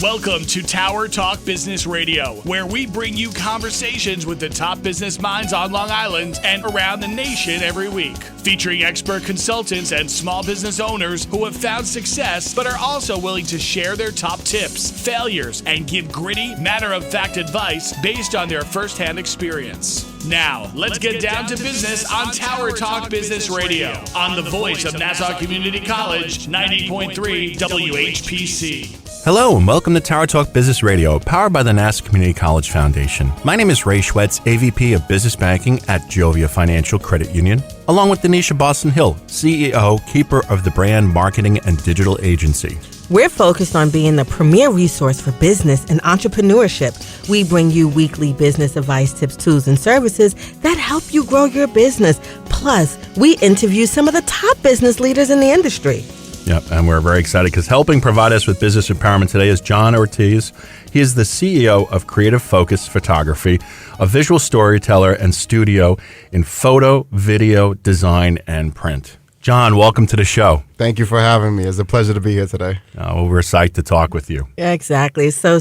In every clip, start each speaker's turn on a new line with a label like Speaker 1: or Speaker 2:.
Speaker 1: Welcome to Tower Talk Business Radio, where we bring you conversations with the top business minds on Long Island and around the nation every week. Featuring expert consultants and small business owners who have found success but are also willing to share their top tips, failures, and give gritty, matter-of-fact advice based on their firsthand experience. Now, let's get down to business on Tower Talk Business Radio on the voice of Nassau Community College, 90.3 WHPC.
Speaker 2: Hello and welcome to Tower Talk Business Radio, powered by the Nassau Community College Foundation. My name is Ray Schwetz, AVP of Business Banking at Jovia Financial Credit Union, along with Donyshia Boston-Hill, CEO, keeper of the brand marketing and digital agency.
Speaker 3: We're focused on being the premier resource for business and entrepreneurship. We bring you weekly business advice, tips, tools, and services that help you grow your business. Plus, we interview some of the top business leaders in the industry.
Speaker 2: Yep, and we're very excited because helping provide us with business empowerment today is John Ortiz. He is the CEO of Creative Focus Photography, a visual storyteller and studio in photo, video, design, and print. John, welcome to the show.
Speaker 4: Thank you for having me. It's a pleasure to be here today.
Speaker 2: Well, we're psyched to talk with you.
Speaker 3: Exactly. So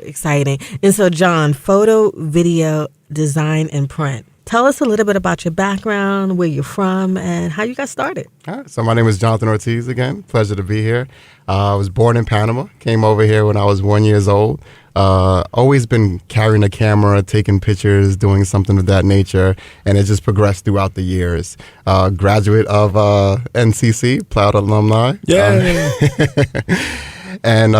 Speaker 3: exciting. And so, John, photo, video, design, and print. Tell us a little bit about your background, where you're from, and how you got started.
Speaker 4: All right. So my name is Jonathan Ortiz again. Pleasure to be here. I was born in Panama. Came over here when I was 1 year old. Always been carrying a camera, taking pictures, doing something of that nature, and it just progressed throughout the years. Graduate of NCC, proud alumni.
Speaker 2: Yeah.
Speaker 4: And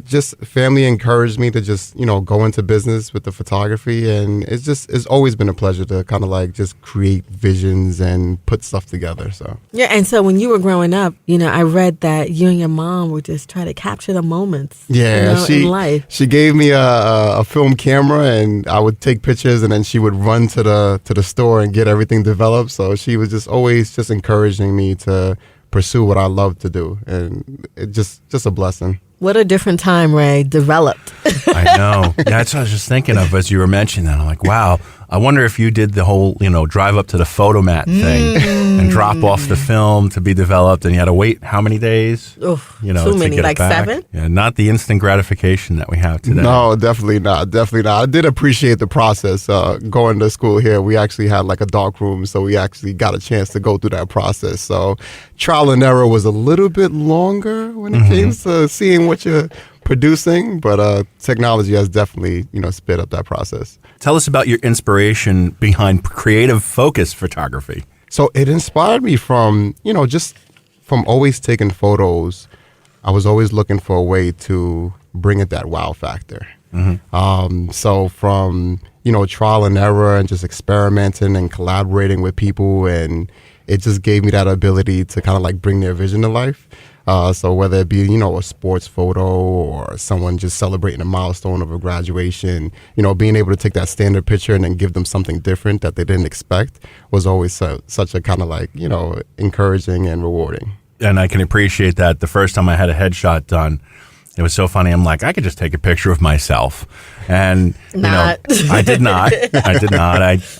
Speaker 4: just family encouraged me to just, go into business with the photography. And it's always been a pleasure to kind of like just create visions and put stuff together. So
Speaker 3: yeah. And so when you were growing up, I read that you and your mom would just try to capture the moments in life. She
Speaker 4: gave me a film camera and I would take pictures and then she would run to the store and get everything developed. So she was just always just encouraging me to pursue what I love to do. And it's just a blessing.
Speaker 3: What a different time, Ray, developed.
Speaker 2: I know. That's what I was just thinking of as you were mentioning that. I'm like, wow, I wonder if you did the whole, drive up to the photomat thing and drop off the film to be developed and you had to wait how many days?
Speaker 3: Oof,
Speaker 2: too
Speaker 3: many, like 7?
Speaker 2: Yeah, not the instant gratification that we have today.
Speaker 4: No, definitely not. I did appreciate the process. Going to school here, we actually had like a dark room, so we actually got a chance to go through that process. So trial and error was a little bit longer when it came to seeing what you're producing, but technology has definitely, sped up that process.
Speaker 2: Tell us about your inspiration behind Creative Focus Photography.
Speaker 4: So it inspired me from, just from always taking photos. I was always looking for a way to bring it that wow factor. So from, trial and error and just experimenting and collaborating with people, and it just gave me that ability to kind of like bring their vision to life. So whether it be, a sports photo or someone just celebrating a milestone of a graduation, being able to take that standard picture and then give them something different that they didn't expect was always such a kind of like, encouraging and rewarding.
Speaker 2: And I can appreciate that. The first time I had a headshot done, it was so funny. I'm like, I could just take a picture of myself. And, I did not.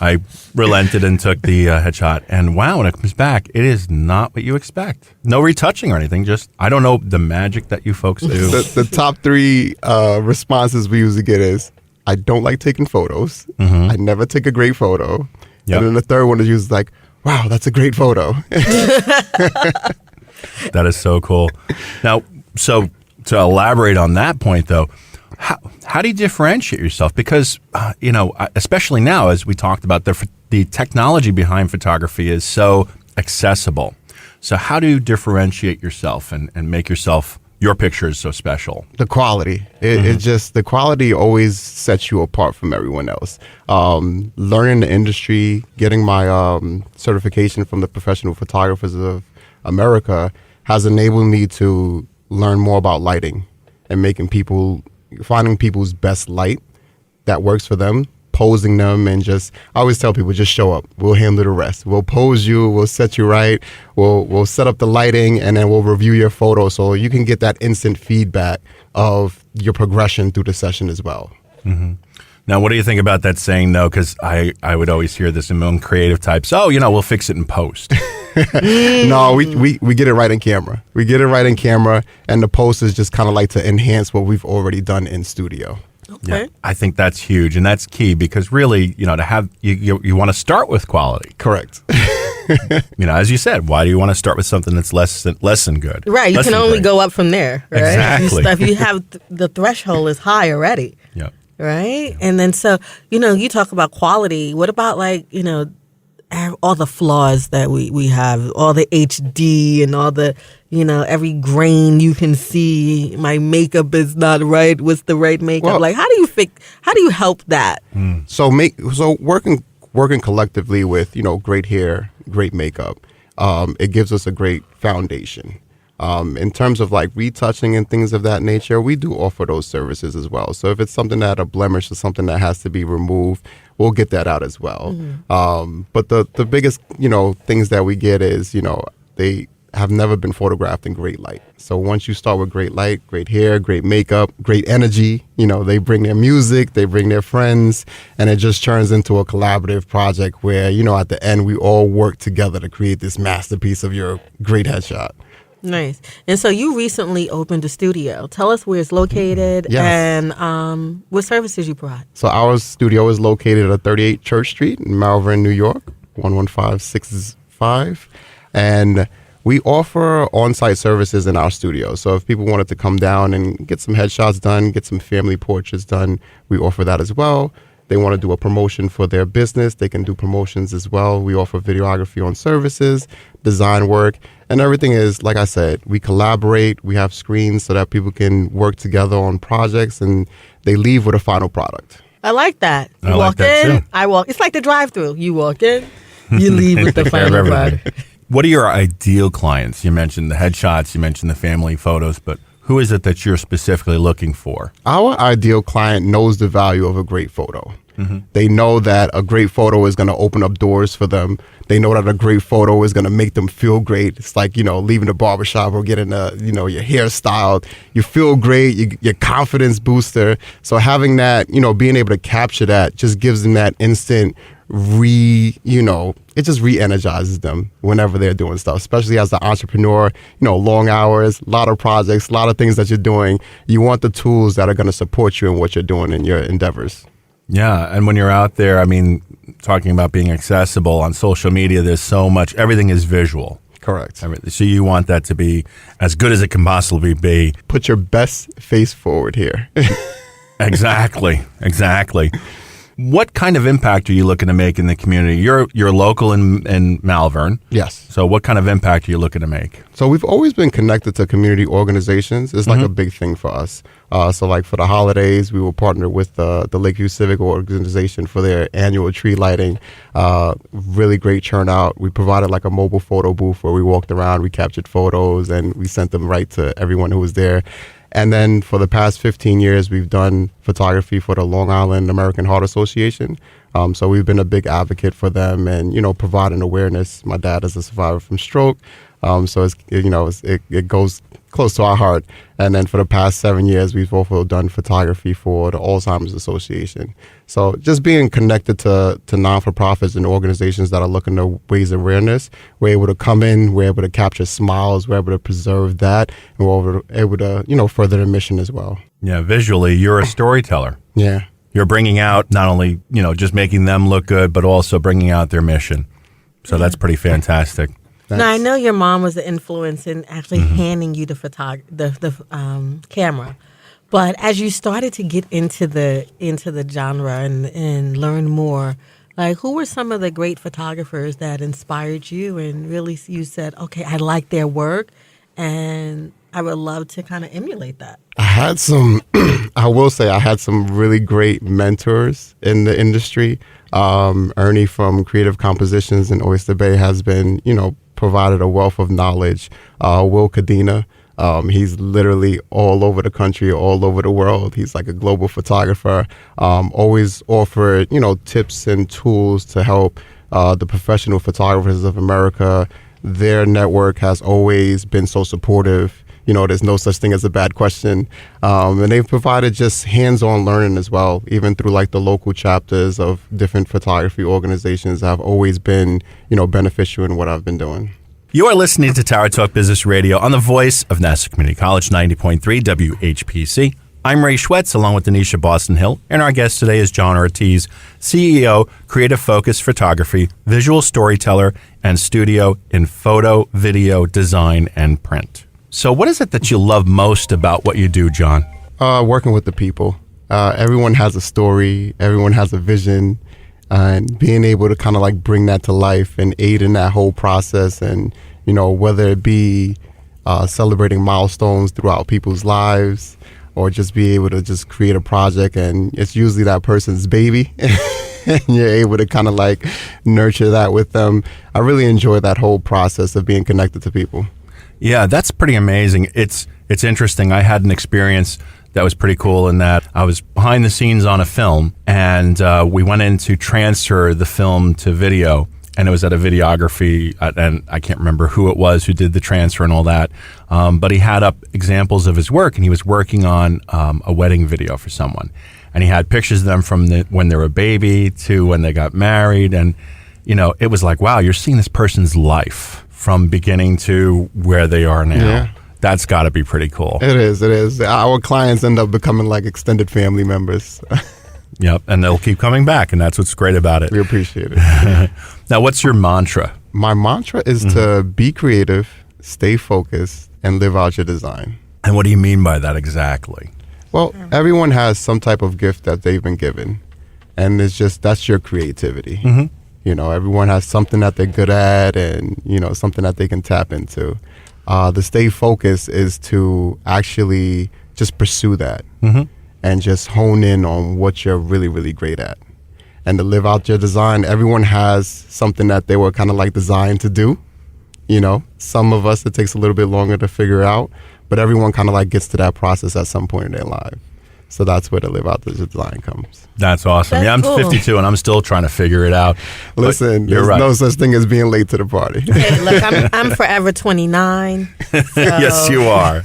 Speaker 2: I relented and took the headshot. And wow, when it comes back, it is not what you expect. No retouching or anything. Just, I don't know the magic that you folks do.
Speaker 4: The top 3 responses we usually get is, I don't like taking photos. I never take a great photo. Yep. And then the third one is usually like, wow, that's a great photo.
Speaker 2: That is so cool. Now, so to elaborate on that point, though, how do you differentiate yourself? Because, especially now, as we talked about, the technology behind photography is so accessible. So how do you differentiate yourself and make your pictures so special? The
Speaker 4: quality. The quality always sets you apart from everyone else. Learning the industry, getting my certification from the Professional Photographers of America has enabled me to learn more about lighting and finding people's best light that works for them, posing them, and I always tell people, just show up. We'll handle the rest. We'll pose you, we'll set you right, we'll set up the lighting, and then we'll review your photo so you can get that instant feedback of your progression through the session as well.
Speaker 2: Now, what do you think about that saying, though? Because I would always hear this among creative types, we'll fix it in post.
Speaker 4: No, we get it right in camera. We get it right in camera, and the post is just kind of like to enhance what we've already done in studio.
Speaker 3: Okay.
Speaker 2: Yeah, I think that's huge, and that's key because really, to have you want to start with quality.
Speaker 4: Correct.
Speaker 2: As you said, why do you want to start with something that's less than good?
Speaker 3: Right. You
Speaker 2: Less
Speaker 3: can
Speaker 2: than
Speaker 3: only
Speaker 2: great?
Speaker 3: go up from there. Right?
Speaker 2: Exactly.
Speaker 3: If you have the threshold is high already.
Speaker 2: Yeah.
Speaker 3: Right. And then so, you talk about quality. What about all the flaws that we have, all the HD and all the, every grain you can see, my makeup is not right. What's the right makeup?
Speaker 4: Well,
Speaker 3: how do you help that?
Speaker 4: So working collectively with, great hair, great makeup, it gives us a great foundation. In terms of like retouching and things of that nature, we do offer those services as well. So if it's something that a blemish or something that has to be removed, we'll get that out as well. But the biggest, things that we get is, they have never been photographed in great light. So once you start with great light, great hair, great makeup, great energy, they bring their music, they bring their friends, and it just turns into a collaborative project where, at the end, we all work together to create this masterpiece of your great headshot.
Speaker 3: Nice. And so you recently opened a studio. Tell us where it's located and what services you provide.
Speaker 4: So our studio is located at 38 Church Street in Malvern, New York, 11565. And we offer on-site services in our studio. So if people wanted to come down and get some headshots done, get some family portraits done, we offer that as well. They want to do a promotion for their business, they can do promotions as well. We offer videography on services, design work, and everything is, like I said, we collaborate, we have screens so that people can work together on projects and they leave with a final product.
Speaker 3: I like that. You
Speaker 2: I like
Speaker 3: walk
Speaker 2: that
Speaker 3: in,
Speaker 2: too.
Speaker 3: I walk. It's like the drive-through. You walk in, you leave with the
Speaker 2: Take care of
Speaker 3: final
Speaker 2: everything.
Speaker 3: product.
Speaker 2: What are your ideal clients? You mentioned the headshots, you mentioned the family photos, but who is it that you're specifically looking for?
Speaker 4: Our ideal client knows the value of a great photo. They know that a great photo is going to open up doors for them. They know that a great photo is going to make them feel great. It's like, leaving the barbershop or getting your hair styled. You feel great, your confidence booster. So having that, being able to capture that just gives them that instant it just re-energizes them whenever they're doing stuff, especially as an entrepreneur, long hours, a lot of projects, a lot of things that you're doing. You want the tools that are going to support you in what you're doing in your endeavors.
Speaker 2: Yeah, and when you're out there, talking about being accessible on social media, there's so much, everything is visual.
Speaker 4: Correct.
Speaker 2: So you want that to be as good as it can possibly be.
Speaker 4: Put your best face forward here.
Speaker 2: Exactly. What kind of impact are you looking to make in the community? You're local in Malvern.
Speaker 4: Yes.
Speaker 2: So what kind of impact are you looking to make?
Speaker 4: So we've always been connected to community organizations. It's like a big thing for us. So like for the holidays, we will partner with the Lakeview Civic Organization for their annual tree lighting. Really great turnout. We provided like a mobile photo booth where we walked around, we captured photos, and we sent them right to everyone who was there. And then for the past 15 years, we've done photography for the Long Island American Heart Association. So we've been a big advocate for them and, providing awareness. My dad is a survivor from stroke. So it goes close to our heart. And then for the past 7 years, we've also done photography for the Alzheimer's Association. So just being connected to non-for-profits and organizations that are looking to raise awareness, we're able to come in, we're able to capture smiles, we're able to preserve that, and we're able to, further their mission as well.
Speaker 2: Yeah, visually, you're a storyteller.
Speaker 4: Yeah.
Speaker 2: You're bringing out not only, just making them look good, but also bringing out their mission. So that's pretty fantastic.
Speaker 3: Now, I know your mom was an influence in actually handing you the camera. But as you started to get into the genre and learn more, like who were some of the great photographers that inspired you and really you said, okay, I like their work and I would love to kind of emulate that?
Speaker 4: I had some, I will say I had some really great mentors in the industry. Ernie from Creative Compositions in Oyster Bay has been, provided a wealth of knowledge. Will Cadena, he's literally all over the country, all over the world. He's like a global photographer. Always offered, tips and tools to help the professional photographers of America. Their network has always been so supportive. There's no such thing as a bad question. And they've provided just hands-on learning as well, even through like the local chapters of different photography organizations have always been, beneficial in what I've been doing.
Speaker 2: You are listening to Tower Talk Business Radio on the voice of Nassau Community College, 90.3 WHPC. I'm Ray Schwetz, along with Donyshia Boston-Hill, and our guest today is John Ortiz, CEO, Creative Focus Photography, Visual Storyteller, and Studio in Photo, Video, Design, and Print. So what is it that you love most about what you do, John?
Speaker 4: Working with the people. Everyone has a story. Everyone has a vision. And being able to kind of like bring that to life and aid in that whole process. And, you know, whether it be celebrating milestones throughout people's lives or just be able to just create a project and it's usually that person's baby and you're able to kind of like nurture that with them. I really enjoy that whole process of being connected to people.
Speaker 2: Yeah, that's pretty amazing. It's interesting. I had an experience that was pretty cool in that I was behind the scenes on a film and we went in to transfer the film to video, and it was at a videography, and I can't remember who it was who did the transfer and all that, but he had up examples of his work, and he was working on a wedding video for someone, and he had pictures of them from when they were a baby to when they got married, and you know, it was like, wow, you're seeing this person's life from beginning to where they are now. Yeah. That's got to be pretty cool.
Speaker 4: It is. Our clients end up becoming like extended family members.
Speaker 2: Yep, and they'll keep coming back, and that's what's great about it.
Speaker 4: We appreciate it.
Speaker 2: Now, what's your mantra?
Speaker 4: My mantra is to be creative, stay focused, and live out your design.
Speaker 2: And what do you mean by that exactly?
Speaker 4: Well, everyone has some type of gift that they've been given, and it's just that's your creativity. Mm-hmm. You know, everyone has something that they're good at and, you know, something that they can tap into. The stay focused is to actually just pursue that and just hone in on what you're really, really great at. And to live out your design, everyone has something that they were kind of like designed to do. You know, some of us, it takes a little bit longer to figure out, but everyone kind of like gets to that process at some point in their life. So that's where the live out the design comes.
Speaker 2: That's awesome.
Speaker 3: That's
Speaker 2: I'm
Speaker 3: cool.
Speaker 2: 52 and I'm still trying to figure it out.
Speaker 4: Listen,
Speaker 2: you're
Speaker 4: there's
Speaker 2: right.
Speaker 4: no such thing as being late to the party.
Speaker 3: Hey, look, I'm forever 29. So.
Speaker 2: Yes, you are.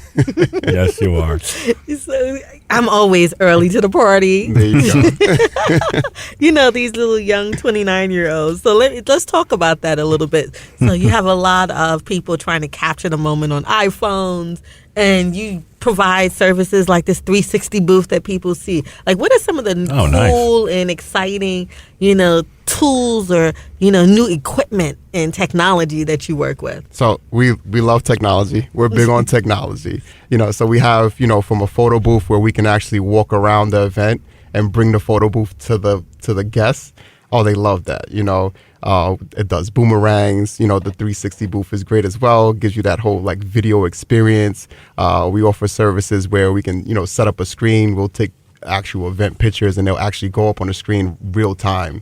Speaker 2: Yes, you are.
Speaker 3: So I'm always early to the party.
Speaker 4: There you go.
Speaker 3: You know, these little young 29-year-olds. So let's talk about that a little bit. So you have a lot of people trying to capture the moment on iPhones, and you provide services like this 360 booth that people see. Like, what are some of the cool and exciting, you know, tools or, you know, new equipment and technology that you work with?
Speaker 4: So we love technology. We're big on technology. You know, so we have, you know, from a photo booth where we can actually walk around the event and bring the photo booth to the guests. Oh, they love that, you know. It does boomerangs. You know, the 360 booth is great as well. Gives you that whole like video experience. We offer services where we can, you know, set up a screen. We'll take actual event pictures and they'll actually go up on the screen real time.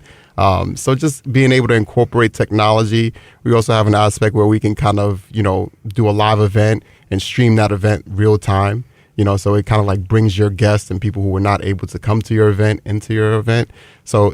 Speaker 4: So just being able to incorporate technology. We also have an aspect where we can kind of, you know, do a live event and stream that event real time. You know, so it kind of like brings your guests and people who were not able to come to your event into your event. So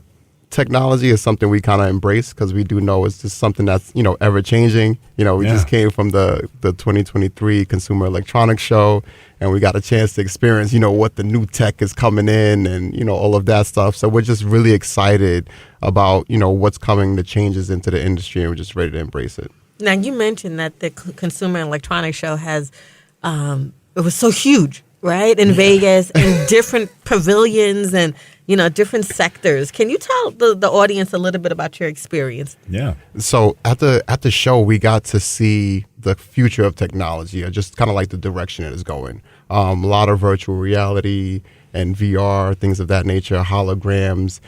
Speaker 4: technology is something we kind of embrace because we do know it's just something that's, you know, ever changing. You know, we just came from the 2023 Consumer Electronics Show, and we got a chance to experience, you know, what the new tech is coming in and, you know, all of that stuff. So we're just really excited about, you know, what's coming, the changes into the industry, and we're just ready to embrace it.
Speaker 3: Now, you mentioned that the Consumer Electronics Show has, it was so huge, right, in Vegas, and different pavilions and, you know, different sectors. Can you tell the audience a little bit about your experience?
Speaker 2: Yeah.
Speaker 4: So at the show, we got to see the future of technology, or just kind of like the direction it is going. A lot of virtual reality and VR, things of that nature, holograms.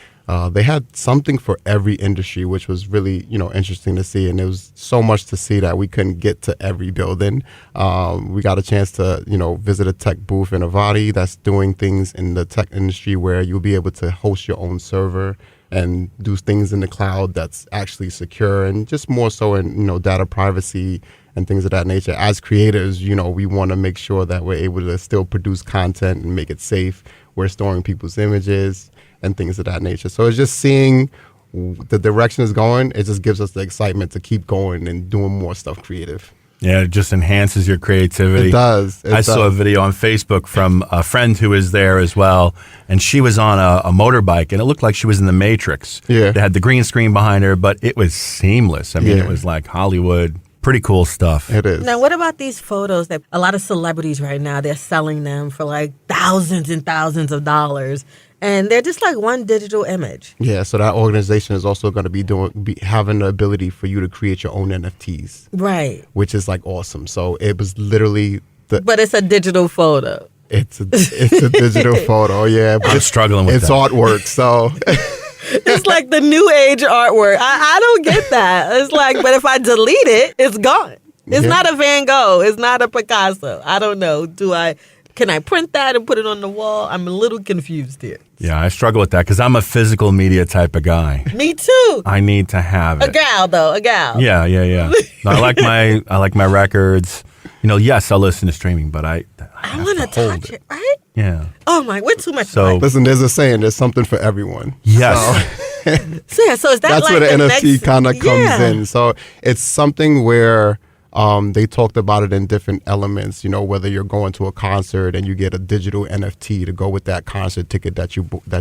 Speaker 4: They had something for every industry, which was really, you know, interesting to see. And there was so much to see that we couldn't get to every building. We got a chance to, you know, visit a tech booth in Avati that's doing things in the tech industry where you'll be able to host your own server and do things in the cloud that's actually secure, and just more so in, you know, data privacy and things of that nature. As creators, you know, we want to make sure that we're able to still produce content and make it safe. We're storing people's images and things of that nature. So it's just seeing the direction is going. It just gives us the excitement to keep going and doing more stuff creative.
Speaker 2: Yeah, it just enhances your creativity.
Speaker 4: It does.
Speaker 2: I saw a video on Facebook from a friend who was there as well, and she was on a motorbike, and it looked like she was in the Matrix.
Speaker 4: Yeah.
Speaker 2: They had the green screen behind her, but it was seamless. I mean, it was like Hollywood Pretty cool stuff.
Speaker 4: It is.
Speaker 3: Now, what about these photos that a lot of celebrities right now, they're selling them for like thousands and thousands of dollars, and they're just like one digital image.
Speaker 4: Yeah, so that organization is also going to be having the ability for you to create your own NFTs.
Speaker 3: Right.
Speaker 4: Which is like awesome. So it was literally
Speaker 3: But it's a digital photo.
Speaker 4: It's a digital photo, yeah. But
Speaker 2: I'm struggling with
Speaker 4: it's
Speaker 2: that.
Speaker 4: artwork, so
Speaker 3: It's like the new age artwork. I don't get that. It's like, but if I delete it, it's gone. It's not a Van Gogh. It's not a Picasso. I don't know. Can I print that and put it on the wall? I'm a little confused here.
Speaker 2: Yeah, I struggle with that because I'm a physical media type of guy.
Speaker 3: Me too.
Speaker 2: I need to have it.
Speaker 3: A gal, though. A gal.
Speaker 2: Yeah. No, I like my records. Yes, I'll listen to streaming, but I
Speaker 3: want to touch it, right?
Speaker 2: Yeah.
Speaker 3: Oh, my. We're too much.
Speaker 2: So-
Speaker 4: listen, there's a saying, there's something for everyone.
Speaker 2: Yes.
Speaker 3: So is that
Speaker 4: That's
Speaker 3: like
Speaker 4: where the
Speaker 3: next-
Speaker 4: NFT kind of comes
Speaker 3: Yeah.
Speaker 4: in. So it's something where they talked about it in different elements, whether you're going to a concert and you get a digital NFT to go with that concert ticket that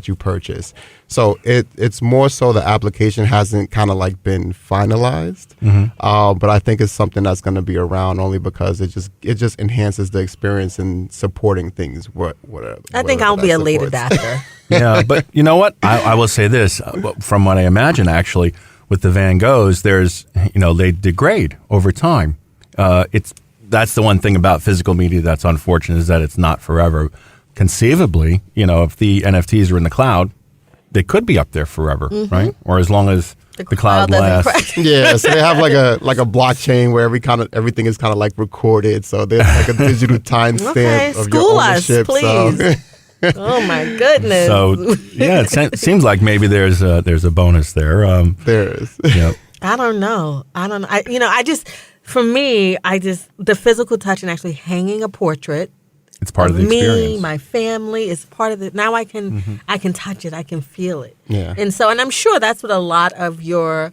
Speaker 4: you purchase. So it's more so the application hasn't kind of like been finalized, but I think it's something that's going to be around only because it just enhances the experience in supporting things. Whatever.
Speaker 3: I think I'll be a late adapter.
Speaker 2: Yeah, but you know what? I will say this. From what I imagine, actually, with the Van Goghs, there's, they degrade over time. That's the one thing about physical media that's unfortunate is that it's not forever. Conceivably, if the NFTs are in the cloud, they could be up there forever, right? Or as long as the cloud
Speaker 3: doesn't
Speaker 2: lasts.
Speaker 3: crash.
Speaker 4: Yeah, so they have like a blockchain where everything is kind of like recorded. So there's like a digital timestamp
Speaker 3: Okay,
Speaker 4: of
Speaker 3: school
Speaker 4: your
Speaker 3: us,
Speaker 4: ownership.
Speaker 3: please. Oh my goodness.
Speaker 2: So yeah, it seems like maybe there's a bonus there.
Speaker 4: There is.
Speaker 2: Yeah.
Speaker 3: I don't know. For me, the physical touch and actually hanging a portrait
Speaker 2: It's part of the experience.
Speaker 3: me, my family is part of it. Now I can touch it. I can feel it.
Speaker 4: Yeah.
Speaker 3: And I'm sure that's what a lot of your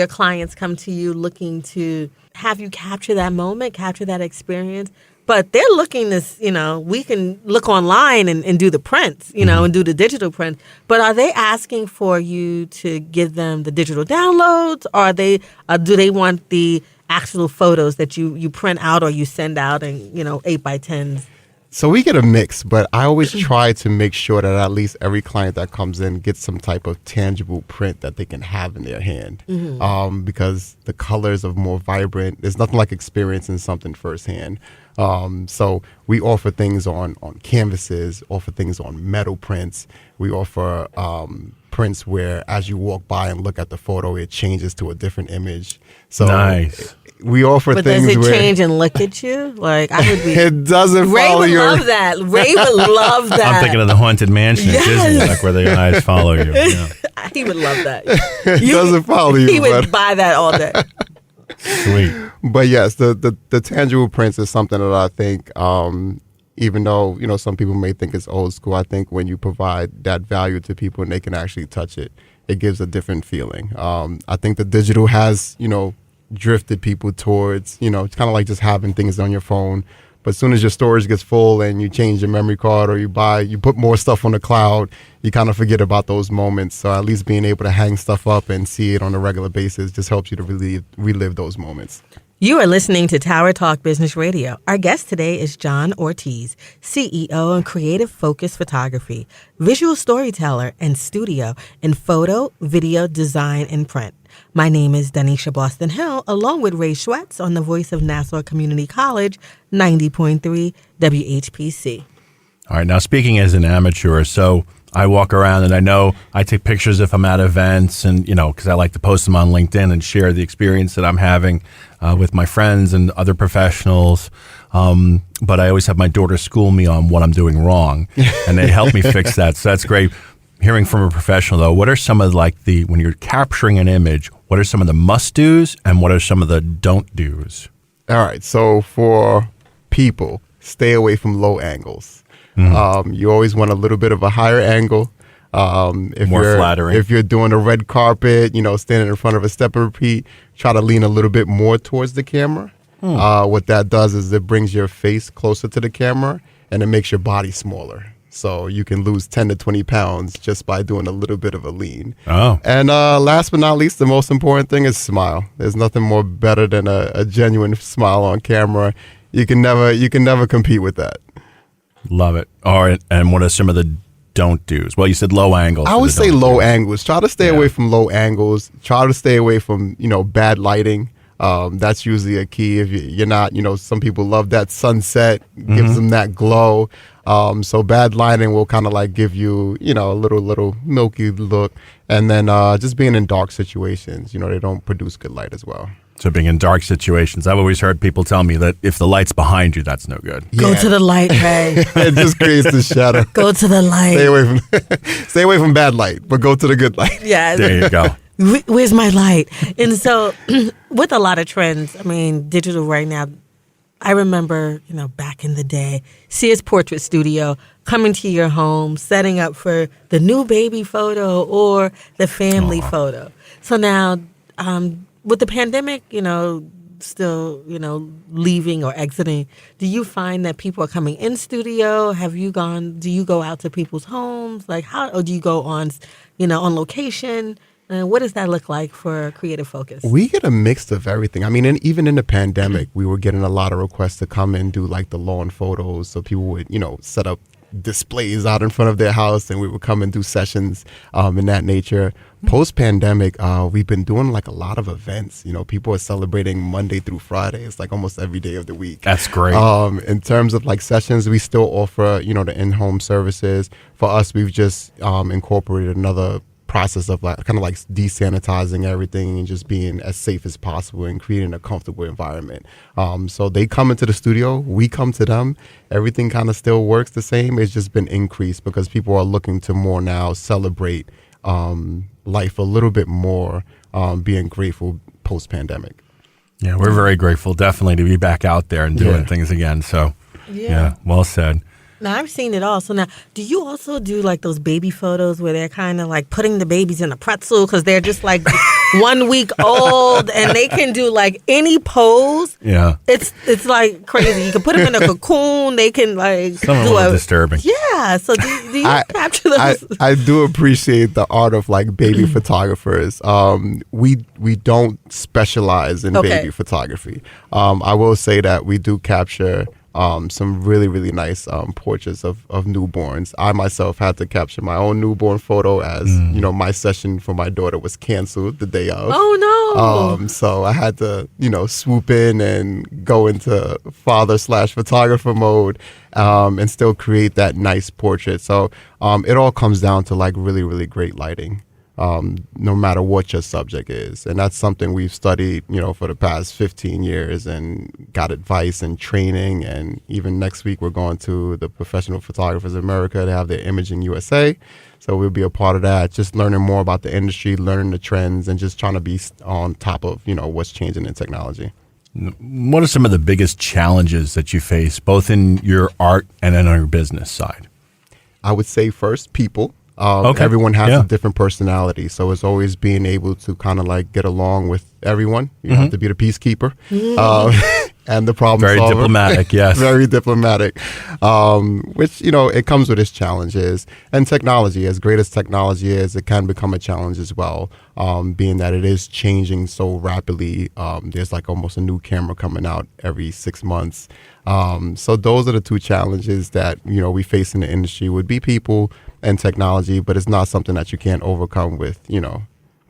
Speaker 3: clients come to you looking to have you capture that moment, capture that experience. But they're looking this, we can look online and do the prints, and do the digital print. But are they asking for you to give them the digital downloads, or do they want the actual photos that you print out or you send out in 8x10s?
Speaker 4: So we get a mix, but I always try to make sure that at least every client that comes in gets some type of tangible print that they can have in their hand. Because the colors are more vibrant. There's nothing like experiencing something firsthand. So we offer things on canvases, offer things on metal prints. We offer prints where as you walk by and look at the photo, it changes to a different image. So
Speaker 2: nice.
Speaker 4: We offer
Speaker 3: But
Speaker 4: things
Speaker 3: does it
Speaker 4: where
Speaker 3: change and look at you? Like I would be.
Speaker 4: it doesn't
Speaker 3: Ray
Speaker 4: follow
Speaker 3: would
Speaker 4: your.
Speaker 3: love that. Ray would love that.
Speaker 2: I'm thinking of the Haunted Mansion at Disney,
Speaker 3: Yes.
Speaker 2: like where the eyes follow you. Yeah.
Speaker 3: He would love that.
Speaker 4: It doesn't follow you.
Speaker 3: He would
Speaker 4: but-
Speaker 3: buy that all day.
Speaker 2: Sweet.
Speaker 4: But yes, the tangible prints is something that I think, even though some people may think it's old school, I think when you provide that value to people and they can actually touch it, it gives a different feeling. I think the digital has drifted people towards it's kind of like just having things on your phone. But as soon as your storage gets full and you change your memory card or you put more stuff on the cloud, you kind of forget about those moments. So at least being able to hang stuff up and see it on a regular basis just helps you to relive those moments.
Speaker 3: You are listening to Tower Talk Business Radio. Our guest today is John Ortiz, CEO and Creative Focus Photography, visual storyteller and studio in photo, video, design, and print. My name is Donyshia Boston-Hill, along with Ray Schwetz on the voice of Nassau Community College, 90.3 WHPC.
Speaker 2: All right. Now, speaking as an amateur, so I walk around and I know I take pictures if I'm at events and, because I like to post them on LinkedIn and share the experience that I'm having with my friends and other professionals. But I always have my daughter school me on what I'm doing wrong, and they help me fix that. So that's great. Hearing from a professional, though, what are some of when you're capturing an image, what are some of the must-dos and what are some of the don't-dos?
Speaker 4: All right. So for people, stay away from low angles. You always want a little bit of a higher angle. If
Speaker 2: More
Speaker 4: you're,
Speaker 2: flattering.
Speaker 4: If you're doing a red carpet, standing in front of a step and repeat, try to lean a little bit more towards the camera. What that does is it brings your face closer to the camera and it makes your body smaller. So you can lose 10 to 20 pounds just by doing a little bit of a lean.
Speaker 2: Oh.
Speaker 4: And last but not least, the most important thing is smile. There's nothing more better than a genuine smile on camera. You can never compete with that.
Speaker 2: Love it. All right. And what are some of the don't do's? Well, you said low angles.
Speaker 4: I would say low angles. Try to stay
Speaker 2: Yeah.
Speaker 4: away from low angles. Try to stay away from, bad lighting. That's usually a key. If you're not, some people love that sunset, gives them that glow. So bad lighting will kind of like give you, a little milky look. And then just being in dark situations, they don't produce good light as well.
Speaker 2: So being in dark situations, I've always heard people tell me that if the light's behind you, that's no good.
Speaker 3: Go to the light, Ray.
Speaker 4: It just creates the shadow.
Speaker 3: Go to the light.
Speaker 4: Stay away from bad light, but go to the good light.
Speaker 3: Yes.
Speaker 2: There you go.
Speaker 3: Where's my light? And so with a lot of trends, digital right now, I remember, back in the day, Sears Portrait Studio coming to your home, setting up for the new baby photo or the family photo. So now, with the pandemic, still, leaving or exiting, do you find that people are coming in studio? Do you go out to people's homes? Or do you go on, on location? What does that look like for Creative Focus?
Speaker 4: We get a mix of everything. Even in the pandemic, we were getting a lot of requests to come and do like the lawn photos. So people would, set up displays out in front of their house and we would come and do sessions in that nature. Post-pandemic, we've been doing like a lot of events. People are celebrating Monday through Friday. It's like almost every day of the week.
Speaker 2: That's great.
Speaker 4: In terms of like sessions, we still offer, the in-home services. For us, we've just incorporated another process of like kind of like desanitizing everything and just being as safe as possible and creating a comfortable environment. So they come into the studio, we come to them. Everything kind of still works the same. It's just been increased because people are looking to more now celebrate life a little bit more, being grateful post-pandemic.
Speaker 2: Yeah, we're very grateful, definitely, to be back out there and doing things again. So, yeah, well said.
Speaker 3: Now, I've seen it all. So now, do you also do like those baby photos where they're kind of like putting the babies in a pretzel because they're just like 1 week old and they can do like any pose?
Speaker 2: Yeah.
Speaker 3: It's like crazy. You can put them in a cocoon. They can like
Speaker 2: Some of them are disturbing.
Speaker 3: Yeah. So do you capture those?
Speaker 4: I do appreciate the art of like baby photographers. We don't specialize in baby photography. I will say that we do capture some really, really nice portraits of newborns. I myself had to capture my own newborn photo as, my session for my daughter was canceled the day of.
Speaker 3: Oh, no.
Speaker 4: So I had to, swoop in and go into father/photographer mode and still create that nice portrait. So it all comes down to like really, really great lighting. No matter what your subject is. And that's something we've studied, for the past 15 years and got advice and training. And even next week, we're going to the Professional Photographers of America to have their Imaging USA. So we'll be a part of that, just learning more about the industry, learning the trends, and just trying to be on top of, what's changing in technology.
Speaker 2: What are some of the biggest challenges that you face, both in your art and in your business side?
Speaker 4: I would say first, people. Everyone has a different personality, so it's always being able to kind of like get along with everyone. You have to be the peacekeeper and the problem solver.
Speaker 2: Very diplomatic, yes.
Speaker 4: Very diplomatic, which, it comes with its challenges. And technology, as great as technology is, it can become a challenge as well, being that it is changing so rapidly. There's like almost a new camera coming out every 6 months. So those are the two challenges that, we face in the industry would be people and technology, but it's not something that you can't overcome with,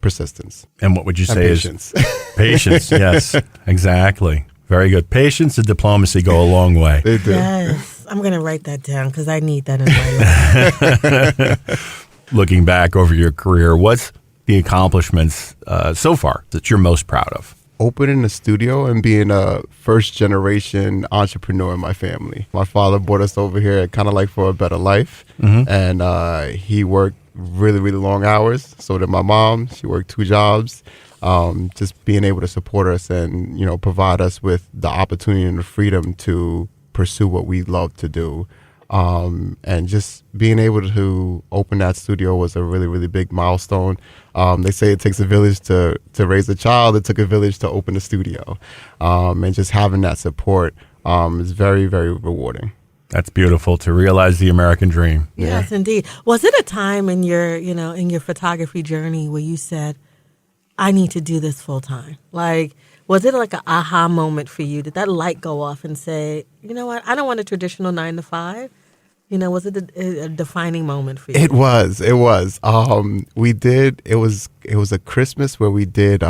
Speaker 4: persistence.
Speaker 2: And what would you say
Speaker 4: patience.
Speaker 2: Is patience? Yes, exactly. Very good. Patience and diplomacy go a long way.
Speaker 4: They do.
Speaker 3: Yes. I'm going to write that down because I need that in my life.
Speaker 2: Looking back over your career, what's the accomplishments so far that you're most proud of?
Speaker 4: Opening a studio and being a first-generation entrepreneur in my family. My father brought us over here kind of like for a better life, and he worked really, really long hours. So did my mom. She worked 2 jobs. Just being able to support us and, provide us with the opportunity and the freedom to pursue what we love to do. And just being able to open that studio was a really, really big milestone. They say it takes a village to raise a child. It took a village to open a studio. And just having that support is very, very rewarding.
Speaker 2: That's beautiful, to realize the American dream.
Speaker 3: Yes, indeed. Was it a time in your, in your photography journey where you said, I need to do this full time? Like, was it like an aha moment for you? Did that light go off and say, you know what, I don't want a traditional 9 to 5? Was it a defining moment for you?
Speaker 4: It was. We did. It was a Christmas where we did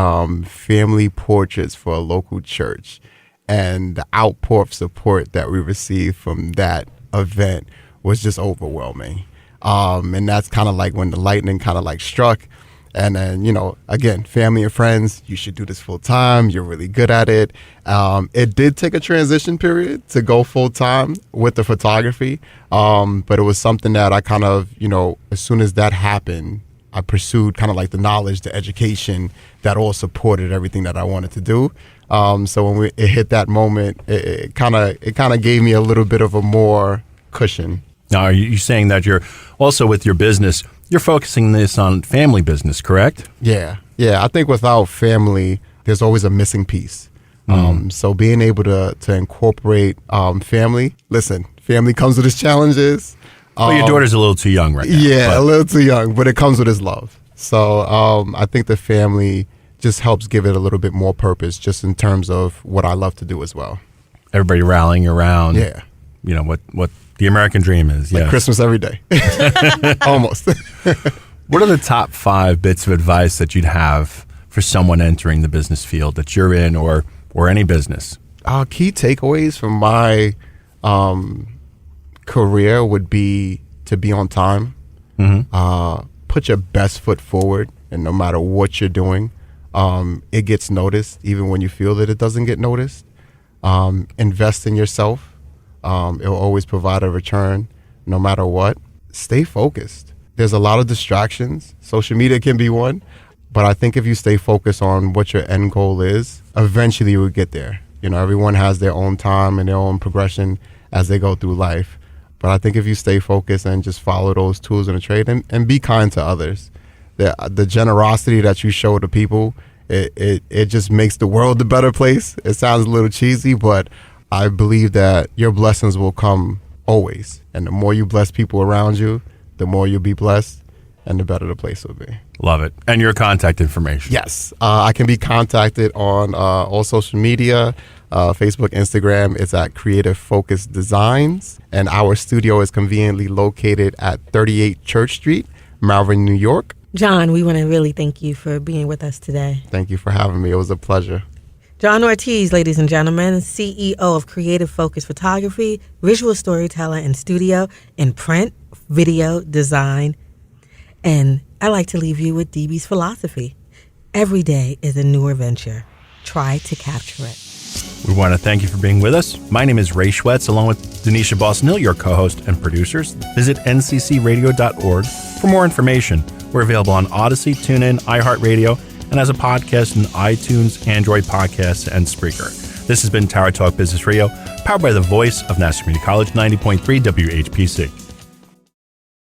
Speaker 4: family portraits for a local church, and the outpour of support that we received from that event was just overwhelming. And that's kind of like when the lightning kind of like struck. And then, again, family and friends, you should do this full time. You're really good at it. It did take a transition period to go full time with the photography. But it was something that I kind of, as soon as that happened, I pursued kind of like the knowledge, the education that all supported everything that I wanted to do. So when it hit that moment, it kind of gave me a little bit of a more cushion.
Speaker 2: Now, are you saying that you're also with your business, you're focusing this on family business, correct?
Speaker 4: Yeah. I think without family, there's always a missing piece. So being able to incorporate family, listen, family comes with its challenges.
Speaker 2: Well, your daughter's a little too young right now.
Speaker 4: Yeah, a little too young, but it comes with its love. So I think the family just helps give it a little bit more purpose, just in terms of what I love to do as well.
Speaker 2: Everybody rallying around.
Speaker 4: Yeah.
Speaker 2: What the American dream is.
Speaker 4: Like Christmas every day. Almost.
Speaker 2: What are the top 5 bits of advice that you'd have for someone entering the business field that you're in, or any business?
Speaker 4: Key takeaways from my career would be to be on time. Put your best foot forward, and no matter what you're doing, it gets noticed, even when you feel that it doesn't get noticed. Invest in yourself. It will always provide a return no matter what. Stay focused. There's a lot of distractions. Social media can be one, but I think if you stay focused on what your end goal is, eventually you will get there. Everyone has their own time and their own progression as they go through life. But I think if you stay focused and just follow those tools in the trade, and be kind to others, the generosity that you show to people, it just makes the world a better place. It sounds a little cheesy, but I believe that your blessings will come always. And the more you bless people around you, the more you'll be blessed, and the better the place will be.
Speaker 2: Love it. And your contact information.
Speaker 4: Yes. I can be contacted on all social media, Facebook, Instagram. It's at Creative Focus Designs. And our studio is conveniently located at 38 Church Street, Malvern, New York.
Speaker 3: John, we want to really thank you for being with us today.
Speaker 4: Thank you for having me. It was a pleasure.
Speaker 3: John Ortiz, ladies and gentlemen, CEO of Creative Focus Photography, visual storyteller and studio in print, video, design. And I like to leave you with DB's philosophy. Every day is a new adventure. Try to capture it.
Speaker 2: We want to thank you for being with us. My name is Ray Schwetz, along with Donyshia Boston-Hill, your co-host and producers. Visit nccradio.org for more information. We're available on Odyssey, TuneIn, iHeartRadio, and as a podcast in iTunes, Android Podcasts, and Spreaker. This has been Tower Talk Business Radio, powered by the voice of Nassau Community College, 90.3 WHPC.